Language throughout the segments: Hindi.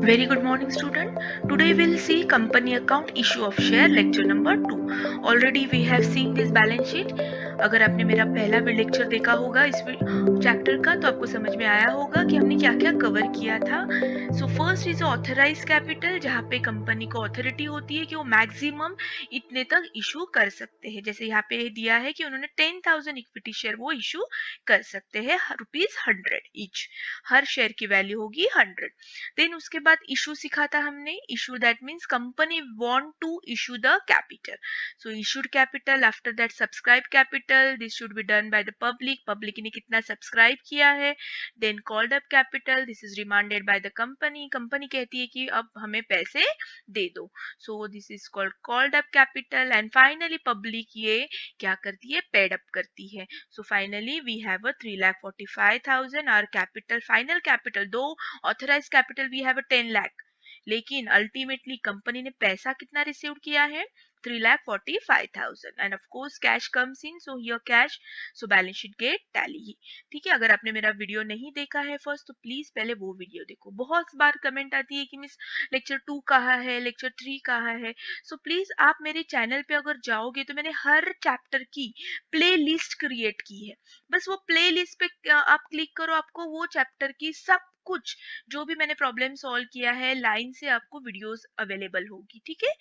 Very good morning, student. Today we'll see company account issue of share lecture number 2. Already we have seen this balance sheet. अगर आपने मेरा पहला भी लेक्चर देखा होगा इस चैप्टर का तो आपको समझ में आया होगा कि हमने क्या क्या कवर किया था. So first is authorise capital, जहाँ पे कंपनी को अथॉरिटी होती है कि वो मैक्सिमम इतने तक इशू कर सकते हैं. जैसे यहाँ पे दिया है कि उन्होंने 10,000 इक्विटी शेयर वो इशू कर सकते हैं ₹100 ईच. हर शेयर की वैल्यू होगी 100. देन उसके बाद इशू सीखा था हमने. Issue that means company want to issue the capital. So issued capital, after that subscribe capital, this should be done by the public. Public ने कितना सब्सक्राइब किया है. Then called up capital, this is demanded by the company. Company कहती है कि अब हमें पैसे दे दो. So this is called called up capital. And finally public ये क्या करती है, पेड अप करती है. So finally we have a 3,45,000 our capital. Final capital दो authorised capital we have a 10 lakh, लेकिन अल्टीमेटली कंपनी ने पैसा कितना रिसीव किया है, 3,45,000. And of course cash comes in, so here cash, so balance sheet get tally. ठीक है, अगर आपने मेरा वीडियो नहीं देखा है फर्स्ट तो प्लीज पहले वो वीडियो देखो. बहुत बार कमेंट आती है कि मिस लेक्चर 2 कहाँ है, लेक्चर 3 कहाँ है. सो प्लीज आप मेरे चैनल पे अगर जाओगे तो मैंने हर चैप्टर की प्ले लिस्ट क्रिएट की है. बस वो प्ले लिस्ट पे आप क्लिक करो, आपको वो चैप्टर की सब कुछ जो भी मैंने प्रॉब्लम सॉल्व किया है लाइन से आपको वीडियोस अवेलेबल होगी. ठीक है,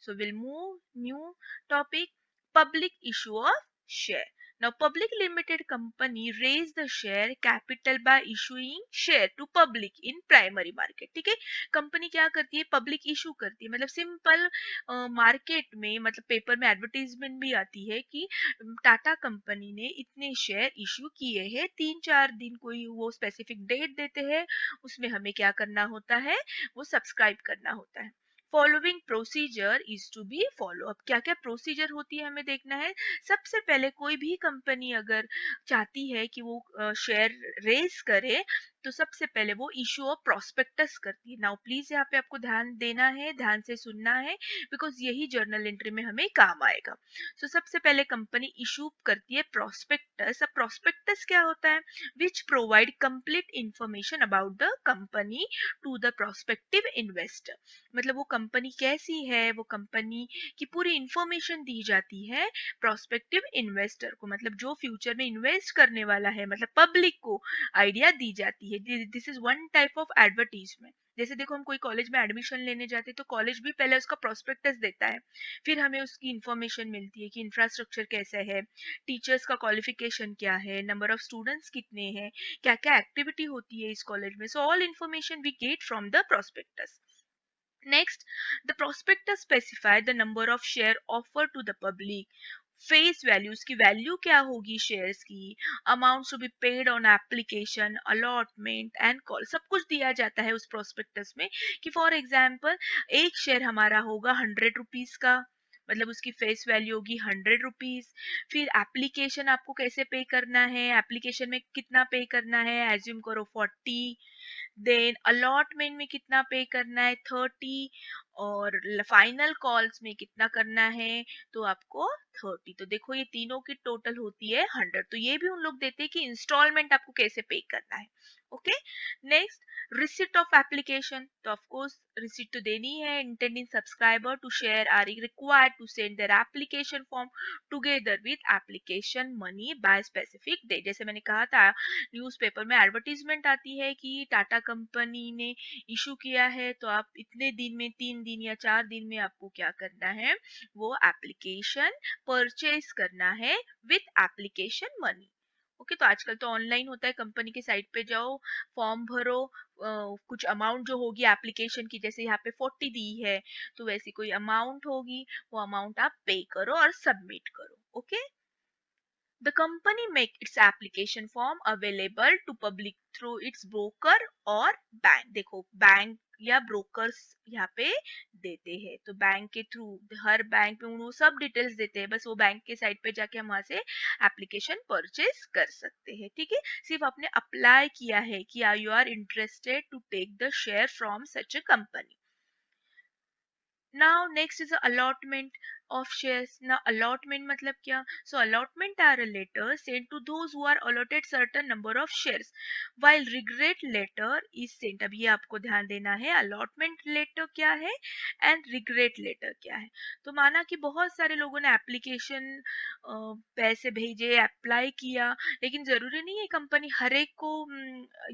so will move new topic, public issue of share. Now public limited company raise the share capital by issuing share to public in primary market. ठीक है, कंपनी क्या करती है, पब्लिक इशू करती है. मतलब सिंपल मार्केट में, मतलब पेपर में एडवर्टीजमेंट भी आती है कि टाटा कंपनी ने इतने शेयर इशू किए हैं. 3-4 दिन कोई वो स्पेसिफिक डेट देते हैं, उसमें हमें क्या करना होता है, वो सब्सक्राइब करना होता है. Following procedure is to be follow. अब क्या क्या प्रोसीजर होती है हमें देखना है. सबसे पहले कोई भी कंपनी अगर चाहती है कि वो शेयर रेज करे तो सबसे पहले वो इशू ऑफ प्रोस्पेक्टस करती है. नाउ प्लीज यहाँ पे आपको ध्यान देना है, ध्यान से सुनना है, बिकॉज यही जर्नल एंट्री में हमें काम आएगा. सो सबसे पहले कंपनी इशू करती है प्रोस्पेक्टस. अब प्रोस्पेक्टस क्या होता है, which provide complete information about the company to the prospective investor. मतलब वो कंपनी कैसी है, वो कंपनी की पूरी इंफॉर्मेशन दी जाती है प्रोस्पेक्टिव इन्वेस्टर को, मतलब जो फ्यूचर में इन्वेस्ट करने वाला है, मतलब पब्लिक को आइडिया दी जाती है. This is one type of advertisement. जैसे देखो हम कोई कॉलेज में एडमिशन लेने जाते हैं तो कॉलेज भी पहले उसका प्रोस्पेक्टस देता है, फिर हमें उसकी इंफॉर्मेशन मिलती है कि इंफ्रास्ट्रक्चर कैसा है, टीचर्स का क्वालिफिकेशन क्या है, नंबर ऑफ स्टूडेंट्स कितने हैं, क्या क्या एक्टिविटी होती है इस कॉलेज में. So all information we get from the prospectus. Next, the prospectus specify the number of share offered to the public. Face value, उसकी वैल्यू क्या होगी शेयर्स की, amount to be paid on application, allotment and call, सब कुछ दिया जाता है उस प्रोस्पेक्टस में. कि फॉर एग्जाम्पल एक शेयर हमारा होगा 100 रुपीज का, मतलब उसकी फेस वैल्यू होगी 100 रुपीज. फिर एप्लीकेशन आपको कैसे पे करना है, एप्लीकेशन में कितना पे करना है, एज्यूम करो 40. देन अलॉटमेंट में कितना पे करना है, 30. और फाइनल कॉल्स में कितना करना है, तो आपको 30. तो देखो ये तीनों की टोटल होती है 100. तो ये भी उन लोग देते हैं कि इंस्टॉलमेंट आपको कैसे पे करना है. Okay, next, receipt of application. तो ऑफ कोर्स रिसिट तो देनी है. Intending subscriber to share are required to send their application form together with application money by specific day. जैसे मैंने कहा था, न्यूज़पेपर में एडवर्टीजमेंट आती है कि टाटा कंपनी ने इशू किया है, तो आप इतने दिन में, 3 दिन या 4 दिन में आपको क्या करना है, वो एप्लीकेशन परचेज करना है विथ एप्लीकेशन मनी. ओके, तो आजकल तो ऑनलाइन होता है, कंपनी के साइट पे जाओ, फॉर्म भरो, कुछ अमाउंट जो होगी एप्लीकेशन की, जैसे यहाँ पे 40 दी है तो वैसी कोई अमाउंट होगी, वो अमाउंट आप पे करो और सबमिट करो. Okay, the company make its application form available to public through its broker or bank. देखो बैंक या ब्रोकर्स यहाँ पे देते हैं, तो बैंक के थ्रू, हर बैंक में वो सब डिटेल्स देते हैं, बस वो बैंक के साइट पे जाके हम वहां से एप्लीकेशन परचेज कर सकते हैं. ठीक है, सिर्फ आपने अप्लाई किया है कि you are interested to take the share from such a company. Now next is allotment. of shares. Now allotment मतलब क्या? So allotment are a letter sent to those who are allotted certain number of shares, while regret letter is sent. अब ये आपको ध्यान देना है, allotment letter क्या है and regret letter क्या है. तो माना कि बहुत सारे लोगों ने एप्लीकेशन पैसे भेजे, अप्लाई किया, लेकिन जरूरी नहीं है कंपनी हर एक को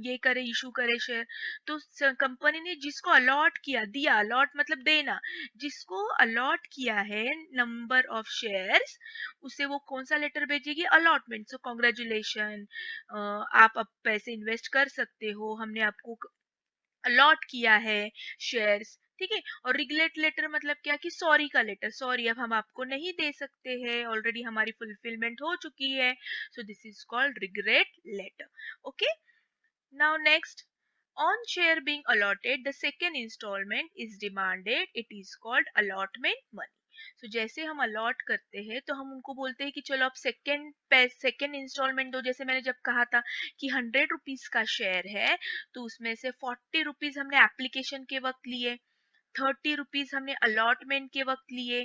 ये करे, इशू करे शेयर. तो कंपनी ने जिसको अलॉट किया, दिया, अलॉट मतलब देना, जिसको अलॉट किया है नंबर ऑफ शेयर्स, उसे वो कौन सा लेटर भेजेगी? अलॉटमेंट. सो कॉन्ग्रेचुलेशन, आप अब पैसे इन्वेस्ट कर सकते हो, हमने आपको अलॉट किया है शेयर्स. ठीक है. और रिग्रेट लेटर मतलब क्या कि सॉरी का लेटर, सॉरी अब हम आपको नहीं दे सकते हैं, ऑलरेडी हमारी फुलफिलमेंट हो चुकी है. So this is called regret letter. Okay. Now next, on share being allotted, the second installment is demanded. It is called allotment money. So जैसे हम अलॉट करते हैं तो हम उनको बोलते हैं कि चलो आप सेकेंड इंस्टॉलमेंट दो. जैसे मैंने जब कहा था कि 100 रुपीज का शेयर है, तो उसमें से 40 रुपीज हमने एप्लीकेशन के वक्त लिए, 30 रुपीज हमने अलॉटमेंट के वक्त लिए,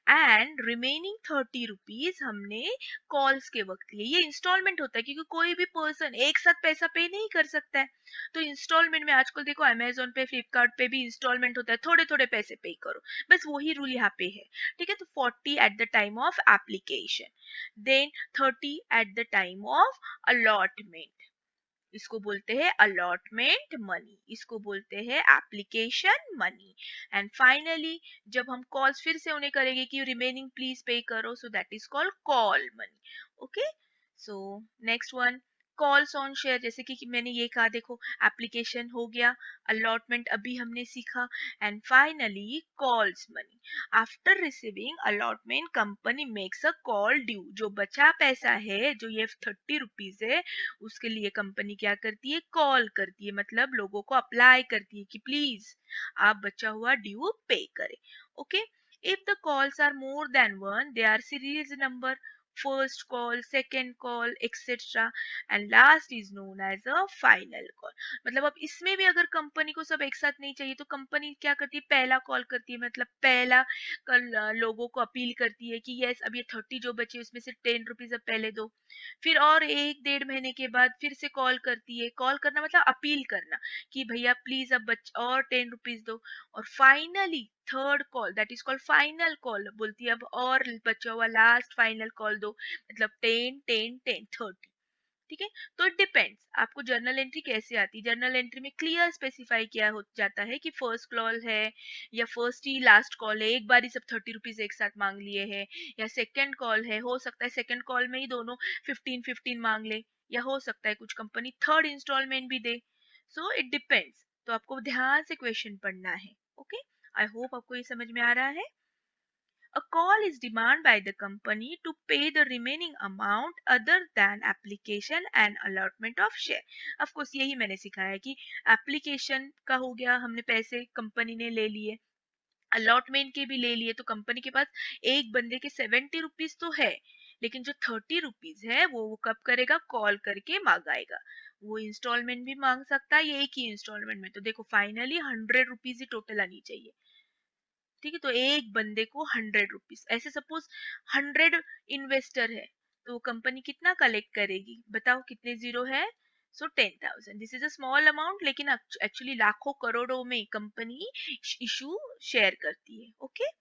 एंड रिमेनिंग 30 रुपीज हमने कॉल्स के वक्त लिए. ये इंस्टॉलमेंट होता है क्योंकि कोई भी पर्सन एक साथ पैसा पे नहीं कर सकता है. तो इंस्टॉलमेंट में आजकल देखो अमेजोन पे, फ्लिपकार्ट पे भी इंस्टॉलमेंट होता है, थोड़े थोड़े पैसे पे करो, बस वही रूल यहाँ पे है. ठीक है. तो 40 at the time of application, then 30 at the time of allotment. इसको बोलते हैं अलॉटमेंट मनी, इसको बोलते हैं एप्लीकेशन मनी. एंड फाइनली जब हम कॉल्स फिर से उन्हें करेंगे कि रिमेनिंग प्लीज पे करो, so that is called call money. Okay. So next one, calls on share. जैसे कि मैंने ये कहा, देखो एप्लीकेशन हो गया, अलॉटमेंट अभी हमने सीखा, and finally calls money. After receiving allotment company makes a call due. जो बचा पैसा है, जो ये 30 रुपीज है, उसके लिए कंपनी क्या करती है? कॉल करती है, मतलब लोगों को अप्लाई करती है कि प्लीज आप बचा हुआ ड्यू पे करें. Okay. If the calls are more than one, they are series number, first call, second call, etcetera, and last is known as a final call. मतलब अब इसमें भी अगर कंपनी को सब एक साथ नहीं चाहिए तो कंपनी क्या करती है? पहला कॉल करती है, मतलब पहला कल लोगों को अपील करती है कि यस अब ये 30 जो बचे उसमें से 10 रुपीज अब पहले दो. फिर और 1 डेढ़ महीने के बाद फिर से कॉल करती है. कॉल करना मतलब अपील करना कि भैया प्लीज अब और 10 रुपीज दो. और finally third call, that is called final call, बोलती है अब और बचा हुआ लास्ट फाइनल कॉल दो, मतलब 10 10 10 30. ठीक है. तो इट डिपेंड्स आपको जर्नल एंट्री कैसे आती है. जर्नल एंट्री में क्लियर स्पेसिफाई किया हो जाता है कि फर्स्ट कॉल है या फर्स्ट ही लास्ट कॉल है, एक बार ही सब 30 रुपीज एक साथ मांग लिए हैं, या सेकंड कॉल है, हो सकता है सेकंड कॉल में ही दोनों 15 15 मांग ले, या हो सकता है कुछ कंपनी थर्ड इंस्टॉलमेंट भी दे. So it depends. तो आपको ध्यान से क्वेश्चन पढ़ना है. ओके. आई होप आपको ये समझ में आ रहा है. A call is demand by the company to pay the remaining amount other than application and allotment of share. Of course यही मैंने सिखाया है कि एप्लीकेशन का हो गया, हमने पैसे कंपनी ने ले लिए, अलॉटमेंट के भी ले लिए, तो कंपनी के पास एक बंदे के 70 रुपीज तो है, लेकिन जो 30 रुपीज है वो कब करेगा? कॉल करके मांगाएगा. वो इंस्टॉलमेंट भी मांग सकता है, ये एक ही इंस्टॉलमेंट में. तो देखो फाइनली 100 रुपीज ही टोटल आनी चाहिए. ठीक है. तो एक बंदे को 100 रुपीज, ऐसे सपोज 100 इन्वेस्टर है, तो कंपनी कितना कलेक्ट करेगी? बताओ कितने जीरो है? सो 10,000. This is a small amount, लेकिन एक्चुअली लाखों करोड़ों में कंपनी इशू शेयर करती है. Okay.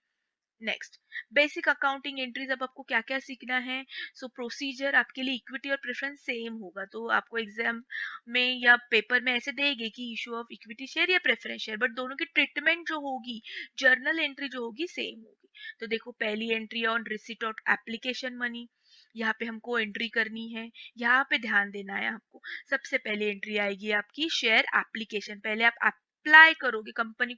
Next, basic accounting entries. अब आपको क्या क्या सीखना है? सो प्रोसीजर आपके लिए इक्विटी और प्रेफरेंस सेम होगा, तो आपको एग्जाम में या पेपर में ऐसे देंगे कि इशू ऑफ इक्विटी शेयर या प्रेफरेंस शेयर, बट दोनों की ट्रीटमेंट जो होगी, जर्नल एंट्री जो होगी, सेम होगी. तो देखो पहली entry on receipt of application money, यहाँ पे हमको एंट्री करनी है. यहाँ पे ध्यान देना है आपको. सबसे पहले एंट्री आएगी आपकी शेयर एप्लीकेशन. पहले आप अप्लाई करोगे, कंपनी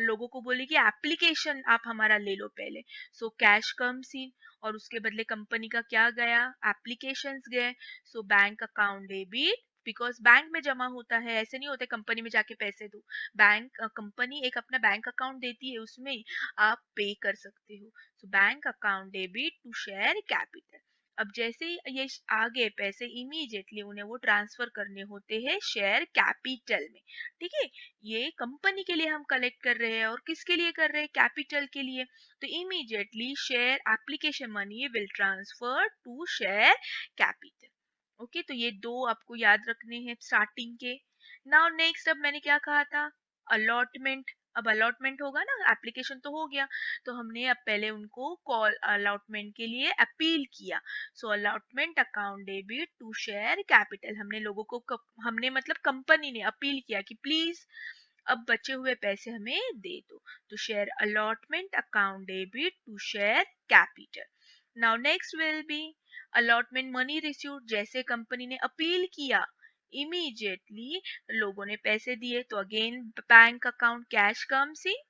लोगों को बोले कि एप्लीकेशन आप हमारा ले लो पहले. सो कैश कम्स इन, और उसके बदले कंपनी का क्या गया? एप्लीकेशंस गए. सो bank account debit, because bank में जमा होता है, ऐसे नहीं होता कंपनी में जाके पैसे दो. बैंक कंपनी एक अपना बैंक अकाउंट देती है, उसमें आप पे कर सकते हो. So bank account debit to share capital. अब जैसे ही ये आ गए पैसे, इमीडिएटली उन्हें वो ट्रांसफर करने होते हैं शेयर कैपिटल में। ठीक है, ये कंपनी के लिए हम कलेक्ट कर रहे हैं और किसके लिए कर रहे हैं, कैपिटल के लिए। तो immediately share application money will transfer to share capital. Okay, तो ये दो आपको याद रखने हैं स्टार्टिंग के। नाउ नेक्स्ट, अब मैंने क्या कहा था, अलॉटमेंट। अब अलॉटमेंट होगा ना, एप्लीकेशन तो हो गया, तो हमने अब पहले उनको कॉल अलॉटमेंट के लिए अपील किया। So allotment account debit to share capital, हमने लोगों को हमने मतलब कंपनी ने अपील किया कि प्लीज अब बचे हुए पैसे हमें दे दो। तो share allotment account debit to share capital. Now next will be allotment money received, जैसे कंपनी ने अपील किया इमीडिएटली लोगों ने पैसे दिए, तो again bank account cash comes in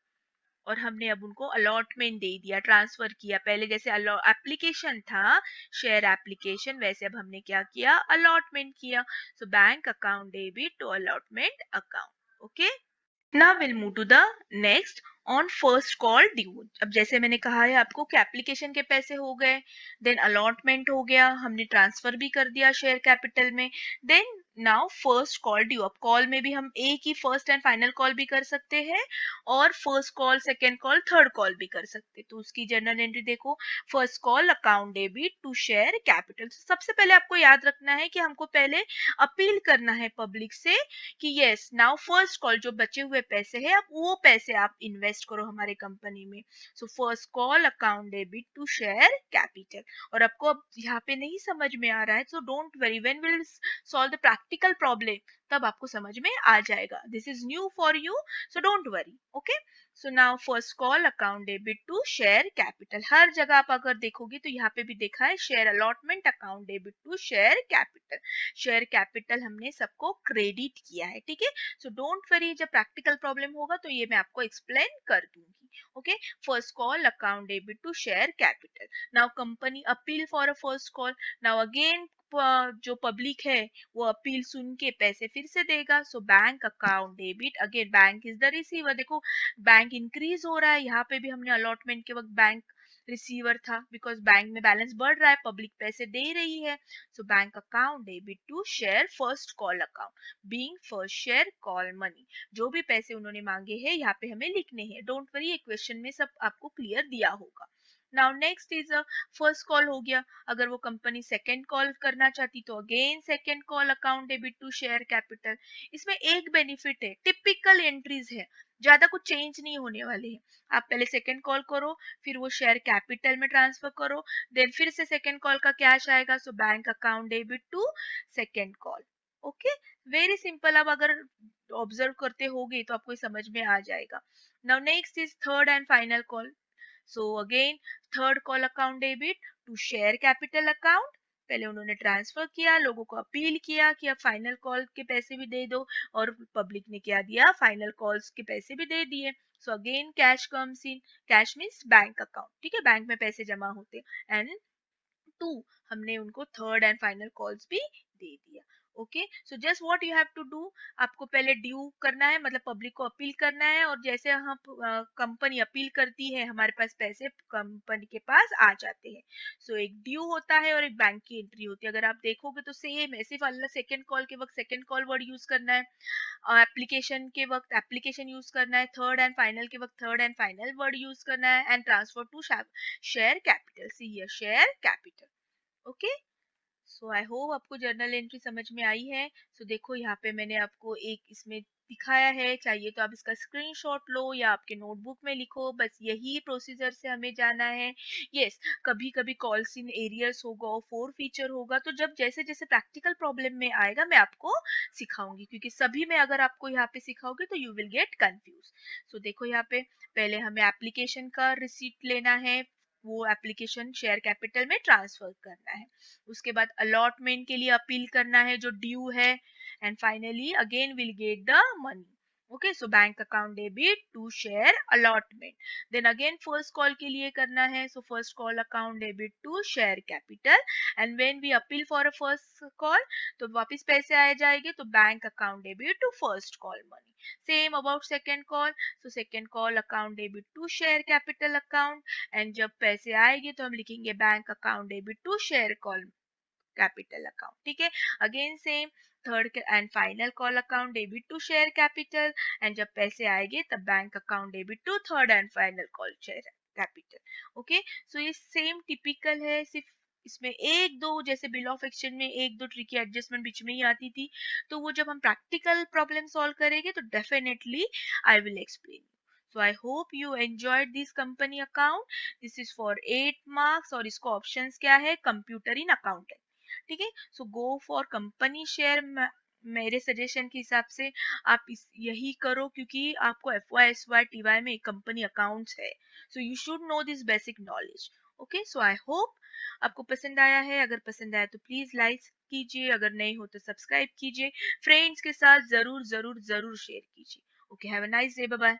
और हमने अब उनको अलॉटमेंट दे दिया, ट्रांसफर किया। पहले जैसे एप्लीकेशन था शेयर एप्लीकेशन, वैसे अब हमने क्या किया, अलॉटमेंट किया। So bank account debit to allotment account. Okay, now will move to the next on first call due. अब जैसे मैंने कहा है आपको कि एप्लीकेशन के पैसे हो गए, देन अलॉटमेंट हो गया, हमने ट्रांसफर भी कर दिया शेयर कैपिटल में, then now first call due. अब कॉल में भी हम एक ही फर्स्ट एंड फाइनल कॉल भी कर सकते हैं और first call, second call, third call भी कर सकते हैं। तो उसकी जर्नल एंट्री देखो, first call account debit to share capital. सबसे पहले आपको याद रखना है कि हमको पहले अपील करना है पब्लिक से कि यस नाउ फर्स्ट कॉल, जो बचे हुए पैसे है अब वो पैसे आप इन्वेस्ट करो हमारे कंपनी में। So first call account debit to share capital. और आपको अब यहाँ पे नहीं समझ में आ रहा है, so don't worry, when will solve the practical problem तब आपको समझ में आ जाएगा। This is new for you, so don't worry. Okay, so now first call account debit to share capital, हर जगह आप अगर देखोगे तो यहाँ पे भी देखा है share allotment account debit to share capital. Share capital हमने सबको क्रेडिट किया है। ठीक है, सो डोंट वरी, जब प्रैक्टिकल प्रॉब्लम होगा तो ये मैं आपको एक्सप्लेन कर दूंगी। ओके, first call account debit to share capital. Now company appeal for a first call. Now again जो पब्लिक है वो अपील सुन के पैसे फिर से देगा। So bank account debit, again bank is the receiver. देखो बैंक इंक्रीज हो रहा है, यहाँ पे भी हमने अलॉटमेंट के वक्त बैंक रिसीवर था, बिकॉज बैंक में बैलेंस बढ़ रहा है, पब्लिक पैसे दे रही है। So bank account debit to share first call account being first share call money. जो भी पैसे उन्होंने मांगे हैं यहाँ पे हमें लिखने हैं, डोंट वरी, ये क्वेश्चन में सब आपको क्लियर दिया होगा। Now next is a first call हो गया, अगर वो कंपनी सेकंड कॉल करना चाहती तो again second call account debit to share capital. इसमें एक बेनिफिट है, टिपिकल एंट्रीज है, ज्यादा कुछ चेंज नहीं होने वाले हैं। आप पहले सेकंड कॉल करो, फिर वो शेयर कैपिटल में ट्रांसफर करो, देन फिर से सेकंड कॉल का कैश आएगा। So bank account debit to second call. Okay, very simple. अब अगर ऑब्जर्व करते होगे तो आपको समझ में आ जाएगा। Now next is third and final call. So again third call account debit to share capital account. पहले उन्होंने ट्रांसफर किया, लोगों को अपील किया कि अब फाइनल कॉल के पैसे भी दे दो, और पब्लिक ने क्या दिया, फाइनल कॉल्स के पैसे भी दे दिए। सो अगेन कैश कम्स इन, कैश मीन्स बैंक अकाउंट। ठीक है, बैंक में पैसे जमा होते, एंड टू हमने उनको थर्ड एंड फाइनल कॉल्स भी दे दिया। Okay, so just what you have to do, आपको पहले ड्यू करना है, मतलब पब्लिक को अपील करना है, और जैसे हम कंपनी अपील करती है हमारे पास पैसे कंपनी के पास आ जाते हैं। सो एक ड्यू होता है और एक बैंक की एंट्री होती है। अगर आप देखोगे तो सेम है, सिर्फ अल्लाह सेकंड कॉल के वक्त सेकंड कॉल वर्ड यूज करना है, एप्लीकेशन के वक्त एप्लीकेशन यूज करना है, थर्ड एंड फाइनल के वक्त third and final word use करना है, and transfer to share capital, see share capital. Okay, so I hope आपको जर्नल एंट्री समझ में आई है। सो देखो यहाँ पे मैंने आपको एक इसमें दिखाया है, चाहिए तो आप इसका स्क्रीनशॉट लो या आपके नोटबुक में लिखो, बस यही प्रोसीजर से हमें जाना है। यस, कभी कभी कॉल्स इन एरियर्स होगा और फोर फीचर होगा, तो जब जैसे जैसे प्रैक्टिकल प्रॉब्लम में आएगा मैं आपको सिखाऊंगी, क्योंकि सभी में अगर आपको यहाँ पे सिखाओगे तो यू विल गेट कंफ्यूज। सो देखो यहाँ पे पहले हमें एप्लीकेशन का रिसीट लेना है, वो एप्लीकेशन शेयर कैपिटल में ट्रांसफर करना है। उसके बाद अलॉटमेंट के लिए अपील करना है जो ड्यू है, and finally again will get the money. Okay, so bank account debit to share allotment. Then again first call के लिए करना है, so first call account debit to share capital. And when we appeal for a first call, तो वापस पैसे आ जाएंगे, तो bank account debit to first call money. Same about second call, so second call account debit to share capital account. And जब पैसे आएंगे तो हम लिखेंगे bank account debit to share call capital account. ठीक है, again same third and final call account debit to share capital. And जब पैसे आएंगे तब bank account debit to third and final call share capital. Okay, so ये सेम टिपिकल है, सिर्फ इसमें एक दो जैसे बिल ऑफ एक्सचेंज में एक दो ट्रिकी एडजस्टमेंट बीच में ही आती थी, तो वो जब हम प्रैक्टिकल प्रॉब्लम सॉल्व करेंगे तो definitely I will explain. So I hope you enjoyed this company account. This is for 8 marks और इसको ऑप्शंस क्या है, कंप्यूटर इन अकाउंटिंग. ठीक है, सो गो फॉर कंपनी शेयर. मेरे सजेशन के हिसाब से आप यही करो, क्योंकि आपको FY SY TY में कंपनी अकाउंट्स है, so you should know this basic knowledge. Okay, so I hope आपको पसंद आया है. अगर पसंद आया तो प्लीज लाइक कीजिए, अगर नहीं हो तो सब्सक्राइब कीजिए, फ्रेंड्स के साथ जरूर जरूर जरूर शेयर कीजिए. Okay, have a nice day, bye bye.